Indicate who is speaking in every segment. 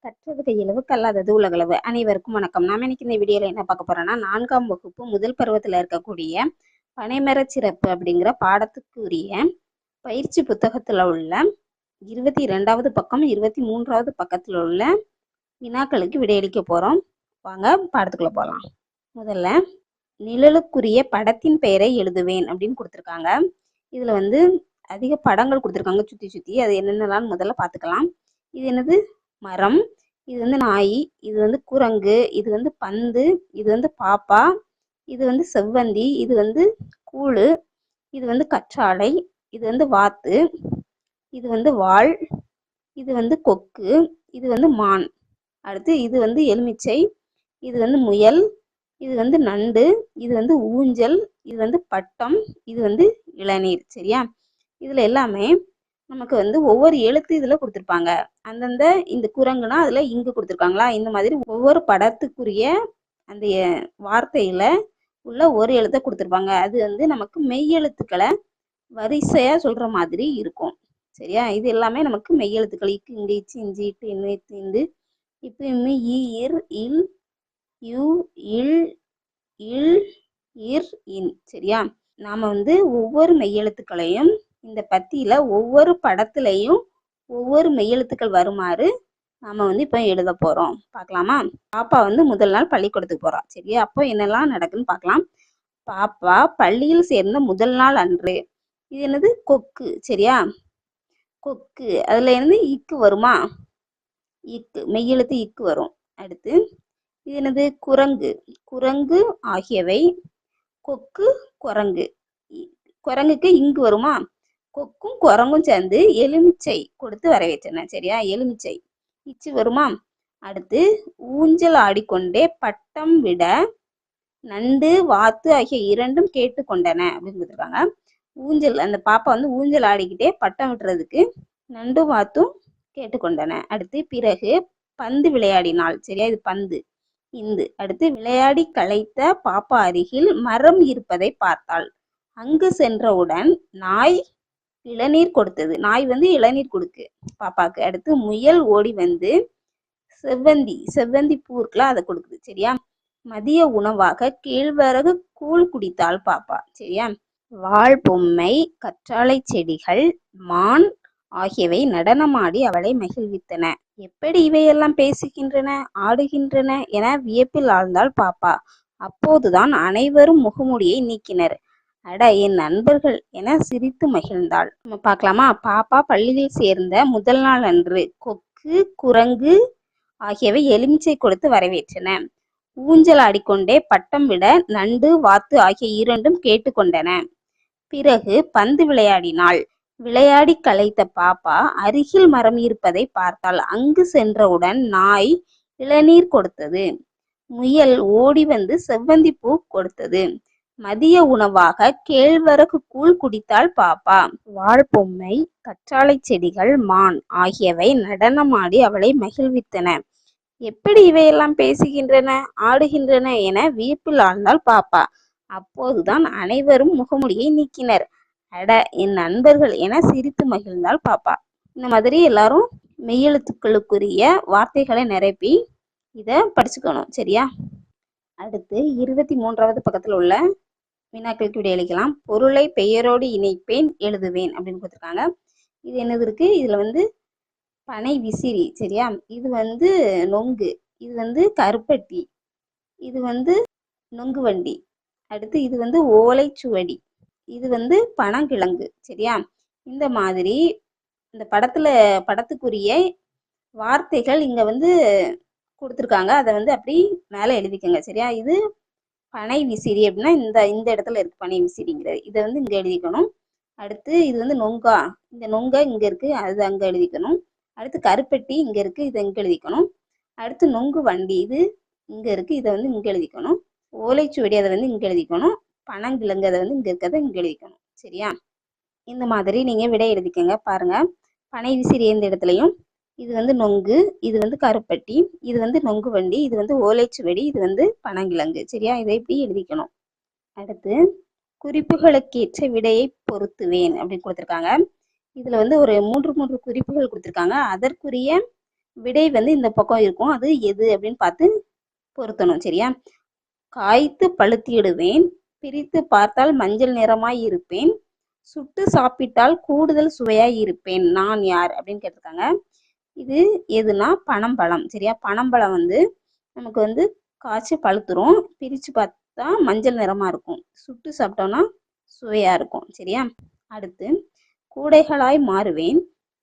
Speaker 1: கற்றது கையளவு கல்லாதது உலகளவு. அனைவருக்கும் வணக்கம். நாம இன்னைக்கு இந்த வீடியோல என்ன பார்க்க போறோம்னா 4ஆம் வகுப்பு முதல் பருவத்தில் இருக்கக்கூடிய பனைமரச் சிறப்பு அப்படிங்கிற பாடத்துக்குரிய பயிற்சி புத்தகத்துல உள்ள 22வது பக்கம் 23வது பக்கத்துல உள்ள வினாக்களுக்கு விடையளிக்க போறோம். வாங்க பாடத்துக்குள்ள போகலாம். முதல்ல நிழலுக்குரிய படத்தின் பெயரை எழுதுவேன் அப்படின்னு கொடுத்துருக்காங்க. இதுல அதிக படங்கள் கொடுத்துருக்காங்க சுத்தி சுத்தி. அது என்னென்னலாம் முதல்ல பார்த்துக்கலாம். இது என்னது? மரம். இது நாய். இது குரங்கு. இது பந்து. இது பாப்பா. இது செவ்வந்தி. இது கூழு. இது கற்றாழை. இது வாத்து. இது வாள். இது கொக்கு. இது மான். அடுத்து இது எலுமிச்சை. இது முயல். இது நண்டு. இது ஊஞ்சல். இது பட்டம். இது இளநீர். சரியா? இதுல எல்லாமே நமக்கு ஒவ்வொரு எழுத்து இதுல கொடுத்துருப்பாங்க. அந்தந்த இந்த குரங்குனா அதுல இங்கு கொடுத்துருக்காங்களா, இந்த மாதிரி ஒவ்வொரு படத்துக்குரிய அந்த வார்த்தையில உள்ள ஒரு எழுத்தை கொடுத்துருப்பாங்க. அது நமக்கு மெய்யெழுத்துக்களை வரிசையா சொல்ற மாதிரி இருக்கும். சரியா? இது எல்லாமே நமக்கு மெய்யெழுத்துக்கள். இக்கு, இங்கு, இச்சு, இஞ்சி, இட்டு, இன்னு, இத்து, இந்து, இப்பு, இம்மு, ஈ, இர், இல், யு, இல், இல், இர், இன். சரியா? நாம ஒவ்வொரு மெய்யெழுத்துக்களையும் இந்த பத்தியில ஒவ்வொரு படத்துலையும் ஒவ்வொரு மெய்யெழுத்துக்கள் வருமாறு நாம இப்ப எழுத போறோம். பார்க்கலாமா? பாப்பா முதல் நாள் பள்ளிக்கூடத்துக்கு போறா. சரியா? அப்போ என்னெல்லாம் நடக்குன்னு பார்க்கலாம். பாப்பா பள்ளியில் சேர்ந்த முதல் நாள் அன்று. இது என்னது? கொக்கு. சரியா? கொக்கு. அதுல இக்கு வருமா? இக்கு மெய்யெழுத்து இக்கு வரும். அடுத்து இது என்னது? குரங்கு. குரங்கு ஆகியவை. கொக்கு, குரங்கு. குரங்குக்கு இங்கு வருமா? கொக்கும் குரங்கும் சேர்ந்து எலுமிச்சை கொடுத்து வரவேற்றன. சரியா? எலுமிச்சை. இச்சு வருமா? அடுத்து ஊஞ்சல் ஆடிக்கொண்டே பட்டம் விட நண்டு, வாத்து ஆகிய இரண்டும் கேட்டுக்கொண்டன அப்படின்னு கொடுத்துருக்காங்க. ஊஞ்சல், அந்த பாப்பா ஊஞ்சல் ஆடிக்கிட்டே பட்டம் விட்டுறதுக்கு நண்டு, வாத்தும் கேட்டுக்கொண்டன. அடுத்து பிறகு பந்து விளையாடினாள். சரியா? இது பந்து. இந்து. அடுத்து விளையாடி களைத்த பாப்பா அருகில் மரம் இருப்பதை பார்த்தாள். அங்கு சென்றவுடன் நாய் இளநீர் கொடுத்தது. நாய் இளநீர் கொடுக்கு பாப்பாக்கு. அடுத்து முயல் ஓடி செவ்வந்தி பூ இருக்குல்ல, அதை கொடுக்குது. சரியா? மதிய உணவாக கேழ்வரகு கூழ் குடித்தாள் பாப்பா. சரியா? வாள் பொம்மை, கற்றாழை செடிகள், மான் ஆகியவை நடனமாடி அவளை மகிழ்வித்தன. எப்படி இவையெல்லாம் பேசுகின்றன, ஆடுகின்றன என வியப்பில் ஆழ்ந்தாள் பாப்பா. அப்போதுதான் அனைவரும் முகமூடியை நீக்கினர். அட, என் நண்பர்கள் என சிரித்து மகிழ்ந்தாள். நம்ம பார்க்கலாமா? பாப்பா பள்ளியில் சேர்ந்த முதல் நாள் அன்று கொக்கு, குரங்கு ஆகியவை எலுமிச்சை கொடுத்து வரவேற்றன. ஊஞ்சல் ஆடிக்கொண்டே பட்டம் விட நண்டு, வாத்து ஆகிய இரண்டும் கேட்டுக்கொண்டன. பிறகு பந்து விளையாடினாள். விளையாடி களைத்த பாப்பா அருகில் மரம் இருப்பதை பார்த்தாள். அங்கு சென்றவுடன் நாய் இளநீர் கொடுத்தது. முயல் ஓடி செவ்வந்தி பூ கொடுத்தது. மதிய உணவாக கேழ்வரகு கூழ் குடித்தாள் பாப்பா. வாள் பொம்மை, கற்றாழை செடிகள், மான் ஆகியவை நடனமாடி அவளை மகிழ்வித்தன. எப்படி இவையெல்லாம் பேசுகின்றன, ஆடுகின்றன என வியப்பில் ஆழ்ந்தாள் பாப்பா. அப்போதுதான் அனைவரும் முகமூடியை நீக்கினர். அட, என் நண்பர்கள் என சிரித்து மகிழ்ந்தாள் பாப்பா. இந்த மாதிரி எல்லாரும் மெய்யெழுத்துக்களுக்குரிய வார்த்தைகளை நிரப்பி இதை படிச்சுக்கணும். சரியா? அடுத்து 23வது பக்கத்துல உள்ள வினாக்களுக்கு விடையளிக்கலாம். பொருளை பெயரோடு இணைப்பேன், எழுதுவேன் அப்படின்னு கொடுத்துருக்காங்க. இது என்னது இருக்கு? இதுல பனை விசிறி. சரியா? இது நொங்கு. இது கருப்பட்டி. இது நொங்கு வண்டி. அடுத்து இது ஓலைச்சுவடி. இது பனங்கிழங்கு. சரியா? இந்த மாதிரி இந்த படத்துக்குரிய வார்த்தைகள் இங்க கொடுத்துருக்காங்க. அதை அப்படி மேலே எழுதிக்கோங்க. சரியா? இது பனை விசிறி அப்படின்னா இந்த இடத்துல இருக்கு பனை விசிறிங்கிறது. இதை இங்க எழுதிக்கணும். அடுத்து இது நொங்கா. இந்த நொங்கா இங்க இருக்கு, அது அங்க எழுதிக்கணும். அடுத்து கருப்பட்டி இங்க இருக்கு, இதை இங்க எழுதிக்கணும். அடுத்து நொங்கு வண்டி, இது இங்க இருக்கு, இதை இங்க எழுதிக்கணும். ஓலைச்சுவடி அதை இங்க எழுதிக்கணும். பனங்கிழங்கு அதை இங்க இருக்கிறத இங்க எழுதிக்கணும். சரியா? இந்த மாதிரி நீங்க விடை எழுதிக்கங்க. பாருங்க, பனை விசிறி எந்த இடத்துலையும், இது நொங்கு, இது கருப்பட்டி, இது நொங்கு வண்டி, இது ஓலைச்சுவடி, இது பனங்கிழங்கு. சரியா? இதை இப்படி எழுதிக்கணும். அடுத்து குறிப்புகளுக்கேற்ற விடையை பொருத்துவேன் அப்படின்னு கொடுத்துருக்காங்க. இதுல ஒரு மூன்று குறிப்புகள் கொடுத்துருக்காங்க. அதற்குரிய விடை வந்து இந்த பக்கம் இருக்கும். அது எது அப்படின்னு பார்த்து பொருத்தணும். சரியா? காய்த்து பழுத்திடுவேன், பிரித்து பார்த்தால் மஞ்சள் நிறமாய் இருப்பேன், சுட்டு சாப்பிட்டால் கூடுதல் சுவையாய் இருப்பேன், நான் யார் அப்படின்னு கேட்டிருக்காங்க. இது எதுனா பனம்பழம். சரியா? பனம்பழம் வந்து நமக்கு வந்து காய்ச்சி பழுத்துரும், பிரித்து பார்த்தா மஞ்சள் நிறமா இருக்கும், சுட்டு சாப்பிட்டோம்னா சுவையா இருக்கும். சரியா? அடுத்து கூடைகளாய் மாறுவேன்,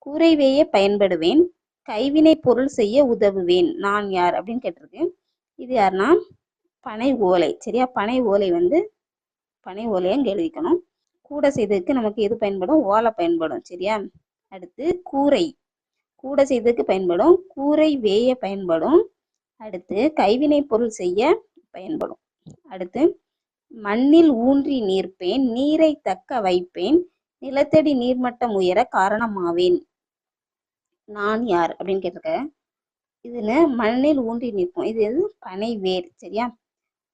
Speaker 1: கூரை வேய பயன்படுவேன், கைவினை பொருள் செய்ய உதவுவேன், நான் யார் அப்படின்னு கேட்டிருக்கு. இது யாருன்னா பனை ஓலை. சரியா? பனை ஓலை வந்து பனை ஓலையை இங்கே எழுதிக்கணும். கூடை செய்ததுக்கு நமக்கு எது பயன்படும்? ஓலை பயன்படும். சரியா? அடுத்து கூரை, கூடை செய்ததுக்கு பயன்படும், கூரை வேய பயன்படும், அடுத்து கைவினை பொருள் செய்ய பயன்படும். அடுத்து மண்ணில் ஊன்றி நிற்பேன், நீரை தக்க வைப்பேன், நிலத்தடி நீர்மட்டம் உயர காரணமாவேன், நான் யார் அப்படின்னு கேட்டிருக்க. இதுல மண்ணில் ஊன்றி நிற்கும். இது எது? பனை வேர். சரியா?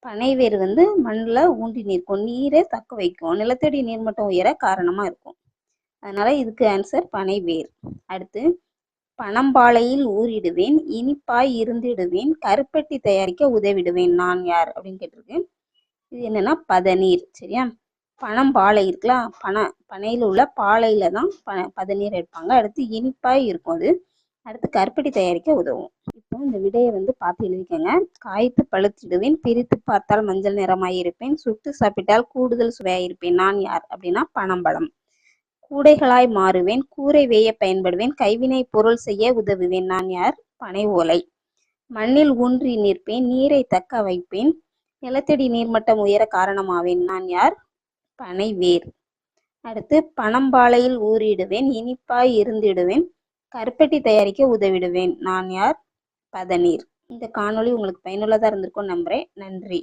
Speaker 1: பனை வேர் வந்து மண்ணில் ஊன்றி நிற்கும், நீரை தக்க வைக்கும், நிலத்தடி நீர்மட்டம் உயர காரணமா இருக்கும். அதனால இதுக்கு ஆன்சர் பனை வேர். அடுத்து பனம்பாலையில் ஊறிடுவேன், இனிப்பாய் இருந்திடுவேன், கருப்பட்டி தயாரிக்க உதவிடுவேன், நான் யார் அப்படின்னு கேட்டிருக்கு. இது என்னன்னா பதநீர். சரியா? பனம்பாலை இருக்கலாம், பனையில் உள்ள பாலையில தான் பதநீர் எடுப்பாங்க. அடுத்து இனிப்பாய் இருக்கும் அது. அடுத்து கருப்பட்டி தயாரிக்க உதவும். இப்போ இந்த விடையை வந்து பார்த்து எழுதிக்கங்க. காய்த்து பழுத்திடுவேன், பிரித்து பார்த்தால் மஞ்சள் நிறமாய் இருப்பேன், சுட்டு சாப்பிட்டால் கூடுதல் சுவையாயிருப்பேன், நான் யார் அப்படின்னா பனம்பழம். கூடைகளாய் மாறுவேன், கூரை வேய பயன்படுவேன், கைவினை பொருள் செய்ய உதவுவேன், நான் யார்? பனை ஓலை. மண்ணில் ஊன்றி நிற்பேன், நீரை தக்க வைப்பேன், நிலத்தடி நீர்மட்டம் உயர காரணமாவேன், நான் யார்? பனை வேர். அடுத்து பனம்பாலையில் ஊறிடுவேன், இனிப்பாய் இருந்திடுவேன், கருப்பட்டி தயாரிக்க உதவிடுவேன், நான் யார்? பதநீர். இந்த காணொளி உங்களுக்கு பயனுள்ளதாக இருந்திருக்கும் நம்புறேன். நன்றி.